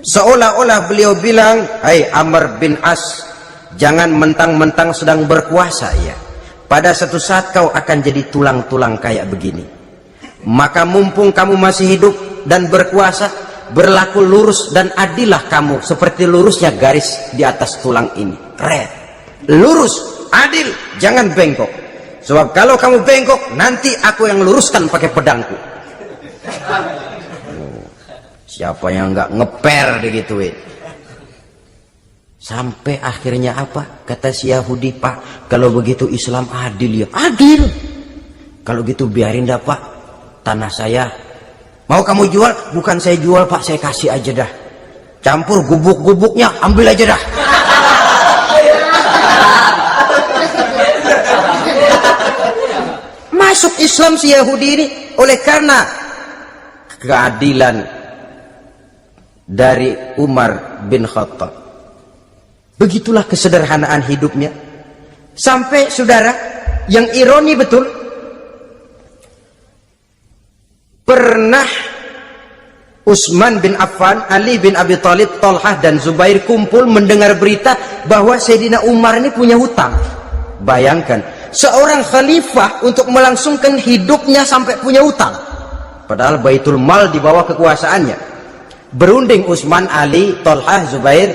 Seolah-olah beliau bilang, hai Amr bin As, jangan mentang-mentang sedang berkuasa ya. Pada satu saat kau akan jadi tulang-tulang kayak begini. Maka mumpung kamu masih hidup dan berkuasa, berlaku lurus dan adillah kamu seperti lurusnya garis di atas tulang ini. Keren. Lurus, adil, jangan bengkok. Sebab kalau kamu bengkok, nanti aku yang luruskan pakai pedangku. Siapa yang nggak ngeper digituin? Sampai akhirnya apa? Kata si Yahudi, Pak, kalau begitu Islam adil ya. Adil. Kalau gitu biarin dah, Pak. Tanah saya mau kamu jual, bukan saya jual, Pak, saya kasih aja dah. Campur gubuk-gubuknya, ambil aja dah. Masuk Islam si Yahudi ini oleh karena keadilan dari Umar bin Khattab. Begitulah kesederhanaan hidupnya. Sampai saudara, yang ironi betul, pernah Utsman bin Affan, Ali bin Abi Thalib, Thalhah dan Zubair kumpul mendengar berita bahwa Sayyidina Umar ini punya hutang. Bayangkan, seorang khalifah untuk melangsungkan hidupnya sampai punya hutang. Padahal Baitul Mal di bawah kekuasaannya. Berunding Utsman, Ali, Thalhah, Zubair.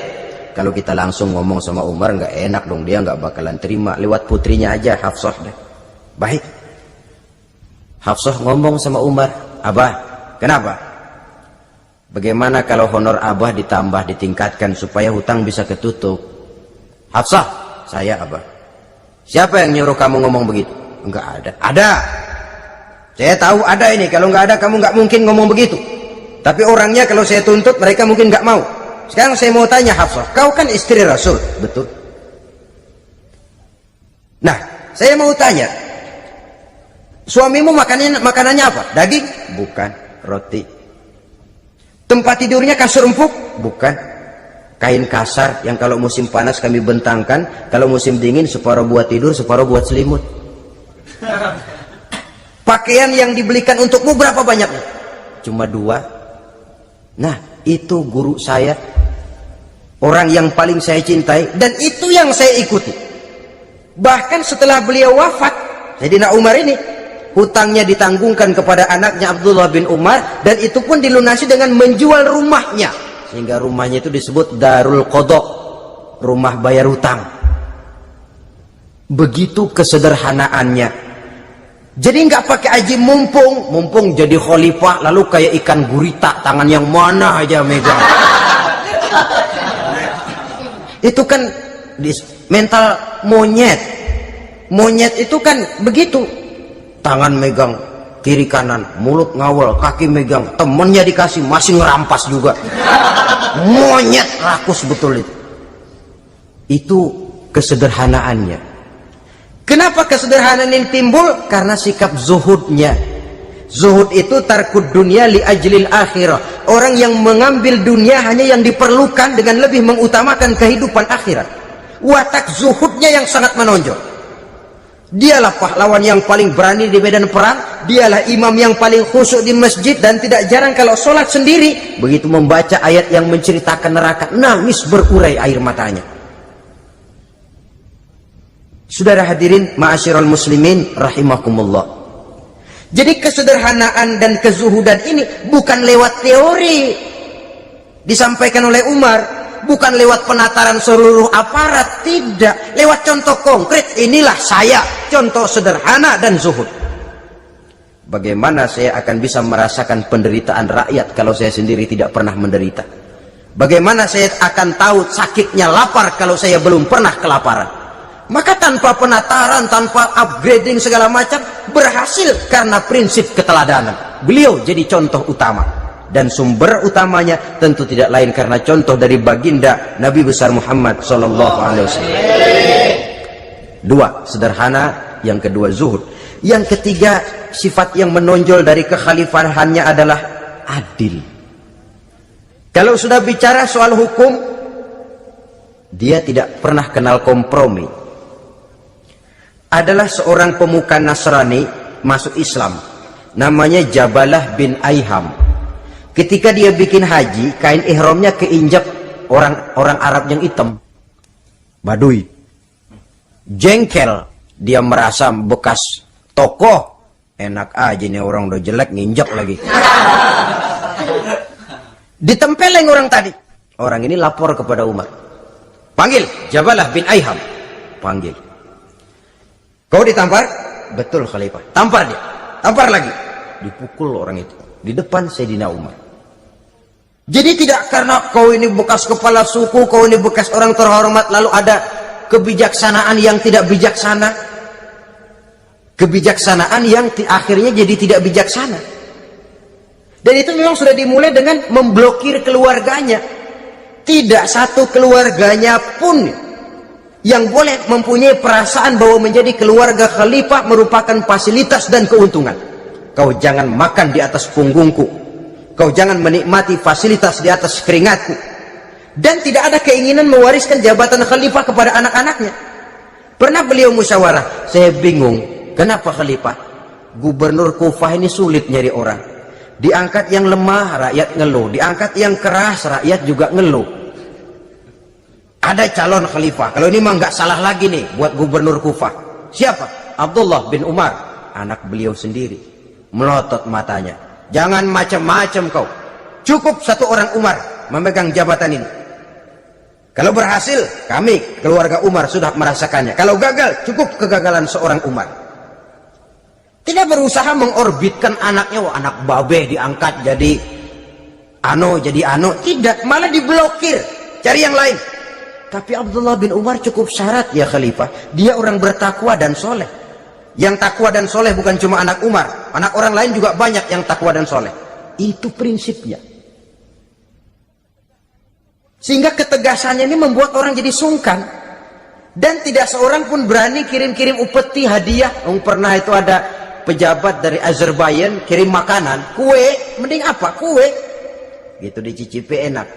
Kalau kita langsung ngomong sama Umar nggak enak dong, dia nggak bakalan terima. Lewat putrinya aja, Hafsah deh. Baik. Hafsah ngomong sama Umar, Abah, kenapa? Bagaimana kalau honor Abah ditambah, ditingkatkan supaya hutang bisa ketutup? Hafsah, saya Abah. Siapa yang nyuruh kamu ngomong begitu? Enggak ada. Ada. Saya tahu ada ini. Kalau nggak ada, kamu nggak mungkin ngomong begitu. Tapi orangnya kalau saya tuntut, mereka mungkin nggak mau. Sekarang saya mau tanya Hafsah, kau kan istri Rasul, betul? Nah, saya mau tanya, suamimu makanannya apa? Daging? Bukan. Roti. Tempat tidurnya kasur empuk? Bukan. Kain kasar yang kalau musim panas kami bentangkan, kalau musim dingin separuh buat tidur, separuh buat selimut. Pakaian yang dibelikan untukmu berapa banyaknya? Cuma 2. Nah, itu guru saya, orang yang paling saya cintai, dan itu yang saya ikuti. Bahkan setelah beliau wafat, Sayyidina Umar ini hutangnya ditanggungkan kepada anaknya Abdullah bin Umar, dan itu pun dilunasi dengan menjual rumahnya, sehingga rumahnya itu disebut Darul Qadha, rumah bayar hutang. Begitu kesederhanaannya. Jadi nggak pakai aji mumpung jadi khalifah lalu kayak ikan gurita, tangan yang mana aja megang. Itu kan mental monyet. Monyet itu kan begitu, tangan megang kiri kanan, mulut ngawal, kaki megang, temennya dikasih masih ngerampas juga. Monyet rakus betul itu. Itu kesederhanaannya. Kenapa kesederhanaan ini timbul? Karena sikap zuhudnya. Zuhud itu tarkud dunia li ajlil akhirah. Orang yang mengambil dunia hanya yang diperlukan dengan lebih mengutamakan kehidupan akhirat. Watak zuhudnya yang sangat menonjol. Dialah pahlawan yang paling berani di medan perang. Dialah imam yang paling khusyuk di masjid. Dan tidak jarang kalau sholat sendiri, begitu membaca ayat yang menceritakan neraka, nangis berurai air matanya. Saudara hadirin ma'asyiral muslimin rahimakumullah. Jadi kesederhanaan dan kezuhudan ini bukan lewat teori disampaikan oleh Umar, bukan lewat penataran seluruh aparat, tidak, lewat contoh konkret. Inilah saya, contoh sederhana dan zuhud. Bagaimana saya akan bisa merasakan penderitaan rakyat kalau saya sendiri tidak pernah menderita? Bagaimana saya akan tahu sakitnya lapar kalau saya belum pernah kelaparan? Maka tanpa penataran, tanpa upgrading segala macam, berhasil karena prinsip keteladanan. Beliau jadi contoh utama. Dan sumber utamanya tentu tidak lain karena contoh dari baginda Nabi besar Muhammad SAW. Dua, sederhana. Yang kedua, zuhud. Yang ketiga, sifat yang menonjol dari kekhalifahannya adalah adil. Kalau sudah bicara soal hukum, dia tidak pernah kenal kompromi. Adalah seorang pemuka Nasrani masuk Islam, namanya Jabalah bin Aiham. Ketika dia bikin haji, kain ihramnya keinjak orang Arab yang hitam, Baduy. Jengkel, dia merasa bekas tokoh, enak aja nih orang udah jelek nginjak lagi. Ditempeleng orang tadi. Orang ini lapor kepada Umar, panggil Jabalah bin Aiham, panggil. Kau ditampar? Betul Khalifah. Tampar dia. Tampar lagi. Dipukul orang itu di depan Sayyidina Umar. Jadi tidak karena kau ini bekas kepala suku, kau ini bekas orang terhormat, lalu ada kebijaksanaan yang tidak bijaksana. Kebijaksanaan yang akhirnya jadi tidak bijaksana. Dan itu memang sudah dimulai dengan memblokir keluarganya. Tidak satu keluarganya pun yang boleh mempunyai perasaan bahwa menjadi keluarga khalifah merupakan fasilitas dan keuntungan. Kau jangan makan di atas punggungku, kau jangan menikmati fasilitas di atas keringatku. Dan tidak ada keinginan mewariskan jabatan khalifah kepada anak-anaknya. Pernah beliau musyawarah, saya bingung, kenapa khalifah? Gubernur Kufah ini sulit nyari orang. Diangkat yang lemah, rakyat ngeluh. Diangkat yang keras, rakyat juga ngeluh. Ada calon khalifah, kalau ini mah nggak salah lagi nih buat gubernur Kufah. Siapa? Abdullah bin Umar, anak beliau sendiri. Melotot matanya, jangan macam-macam kau, cukup satu orang Umar memegang jabatan ini. Kalau berhasil, kami keluarga Umar sudah merasakannya. Kalau gagal, cukup kegagalan seorang Umar. Tidak berusaha mengorbitkan anaknya, wah anak babeh diangkat jadi ano, tidak, malah diblokir, cari yang lain. Tapi Abdullah bin Umar cukup syarat ya khalifah, dia orang bertakwa dan soleh. Yang takwa dan soleh bukan cuma anak Umar, anak orang lain juga banyak yang takwa dan soleh. Itu prinsipnya. Sehingga ketegasannya ini membuat orang jadi sungkan. Dan tidak seorang pun berani kirim-kirim upeti hadiah. Pernah itu ada pejabat dari Azerbaijan kirim makanan, kue, mending apa? Kue. Gitu dicicipi enak.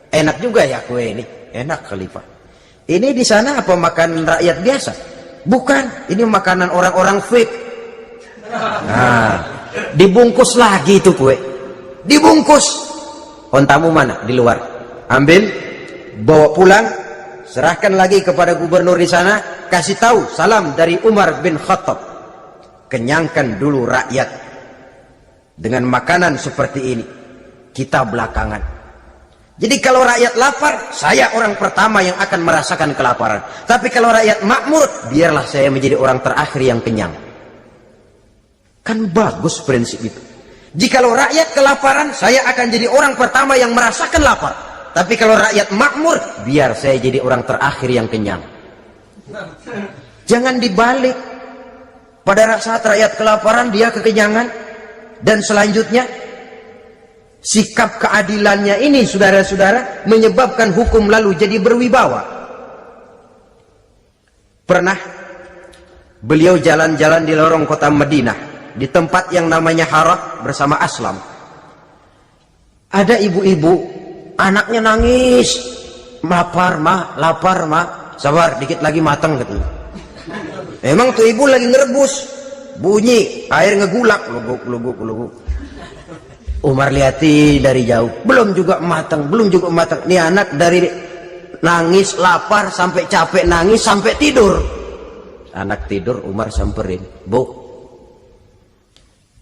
Enak juga ya kue ini. Enak khalifah. Ini di sana apa makan rakyat biasa? Bukan, ini makanan orang-orang fake. Nah, dibungkus lagi itu kue. Dibungkus. Ontamu mana? Di luar. Ambil, bawa pulang, serahkan lagi kepada gubernur di sana, kasih tahu salam dari Umar bin Khattab. Kenyangkan dulu rakyat dengan makanan seperti ini. Kita belakangan. Jadi kalau rakyat lapar, saya orang pertama yang akan merasakan kelaparan. Tapi kalau rakyat makmur, biarlah saya menjadi orang terakhir yang kenyang. Kan bagus prinsip itu. Jikalau rakyat kelaparan, saya akan jadi orang pertama yang merasakan lapar. Tapi kalau rakyat makmur, biar saya jadi orang terakhir yang kenyang. Jangan dibalik. Pada saat rakyat kelaparan, dia kekenyangan. Dan selanjutnya, sikap keadilannya ini saudara-saudara menyebabkan hukum lalu jadi berwibawa. Pernah beliau jalan-jalan di lorong kota Madinah di tempat yang namanya Harah bersama Aslam. Ada ibu-ibu, anaknya nangis, lapar mah, sabar dikit lagi matang katanya. Memang tuh ibu lagi ngerebus, bunyi air ngegulak, luguk. Umar lihati dari jauh, belum juga matang. Nih anak dari nangis lapar sampai capek nangis sampai tidur. Anak tidur, Umar samperin, Bu,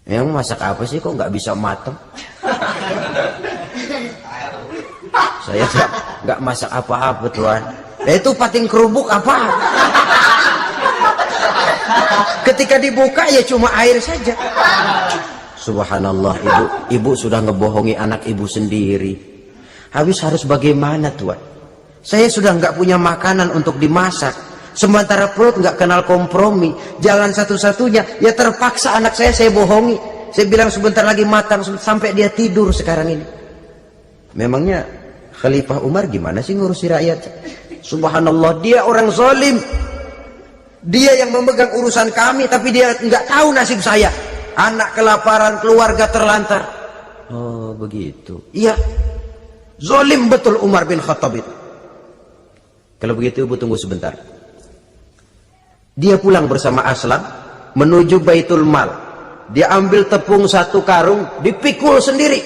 yang masak apa sih kok nggak bisa matang? Saya nggak masak apa-apa Tuan. Itu pating kerubuk apa? Ketika dibuka ya cuma air saja. Subhanallah, ibu sudah ngebohongi anak ibu sendiri. Habis harus bagaimana Tuan? Saya sudah nggak punya makanan untuk dimasak. Sementara perut nggak kenal kompromi. Jalan satu-satunya ya terpaksa anak saya bohongi. Saya bilang sebentar lagi matang sampai dia tidur sekarang ini. Memangnya Khalifah Umar gimana sih ngurusi rakyat? Subhanallah, dia orang zalim. Dia yang memegang urusan kami tapi dia nggak tahu nasib saya. Anak kelaparan, keluarga terlantar. Oh begitu. Iya, zalim betul Umar bin Khattab itu. Kalau begitu ibu tunggu sebentar. Dia pulang bersama Aslam menuju Baitul Mal. Dia ambil tepung 1 karung, dipikul sendiri.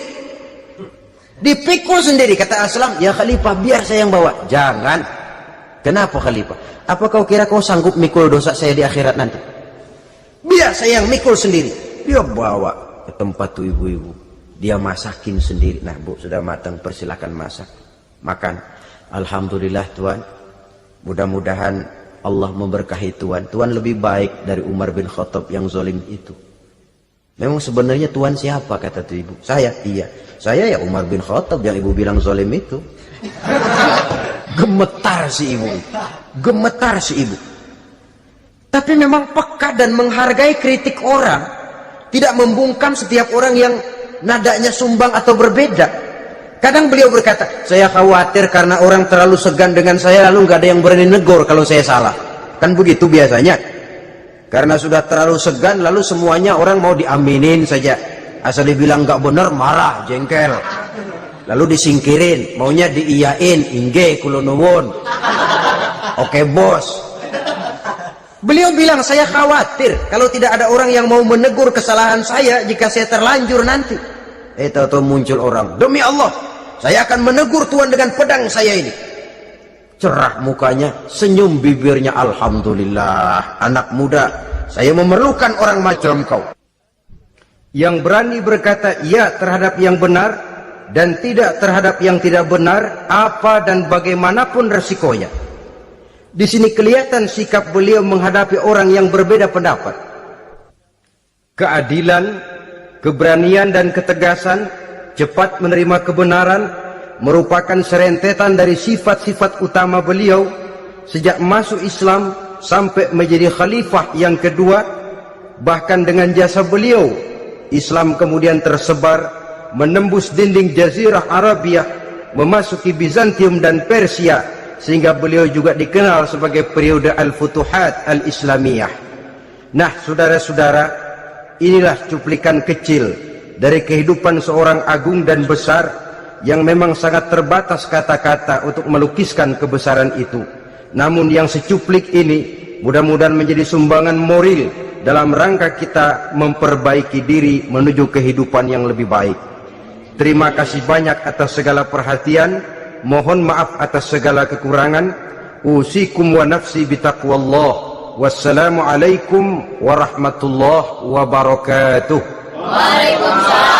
Dipikul sendiri, kata Aslam, ya Khalifah biar saya yang bawa. Jangan. Kenapa Khalifah? Apa kau kira kau sanggup mikul dosa saya di akhirat nanti? Biar saya yang mikul sendiri. Dia bawa ke tempat tuh ibu-ibu. Dia masakin sendiri. Nah Bu, sudah matang, persilakan masak. Makan. Alhamdulillah Tuan. Mudah-mudahan Allah memberkahi Tuan. Tuan lebih baik dari Umar bin Khattab yang zalim itu. Memang sebenarnya Tuan siapa, kata tuh ibu? Saya. Iya, saya ya Umar bin Khattab yang ibu bilang zalim itu. Gemetar si ibu. Gemetar si ibu. Tapi memang peka dan menghargai kritik orang. Tidak membungkam setiap orang yang nadanya sumbang atau berbeda. Kadang beliau berkata, saya khawatir karena orang terlalu segan dengan saya lalu nggak ada yang berani negur kalau saya salah. Kan begitu biasanya. Karena sudah terlalu segan lalu semuanya orang mau diaminin saja. Asal dibilang nggak benar marah, jengkel. Lalu disingkirin, maunya diiyain, ingge kula nuwun. Oke bos. Beliau bilang, saya khawatir kalau tidak ada orang yang mau menegur kesalahan saya jika saya terlanjur nanti. Tahu-tahu muncul orang, demi Allah, saya akan menegur Tuhan dengan pedang saya ini. Cerah mukanya, senyum bibirnya, alhamdulillah. Anak muda, saya memerlukan orang macam kau. Yang berani berkata iya terhadap yang benar dan tidak terhadap yang tidak benar, apa dan bagaimanapun resikonya. Di sini kelihatan sikap beliau menghadapi orang yang berbeda pendapat. Keadilan, keberanian dan ketegasan, cepat menerima kebenaran, merupakan serentetan dari sifat-sifat utama beliau sejak masuk Islam sampai menjadi khalifah yang kedua. Bahkan dengan jasa beliau, Islam kemudian tersebar, menembus dinding Jazirah Arabia, memasuki Bizantium dan Persia, sehingga beliau juga dikenal sebagai periode Al-Futuhat Al-Islamiyah. Nah saudara-saudara, inilah cuplikan kecil dari kehidupan seorang agung dan besar yang memang sangat terbatas kata-kata untuk melukiskan kebesaran itu. Namun yang secuplik ini mudah-mudahan menjadi sumbangan moral dalam rangka kita memperbaiki diri menuju kehidupan yang lebih baik. Terima kasih banyak atas segala perhatian. Mohon maaf atas segala kekurangan. Usikum wa nafsi bitaqwallah. Wassalamualaikum warahmatullahi wabarakatuh. Waalaikumsalam.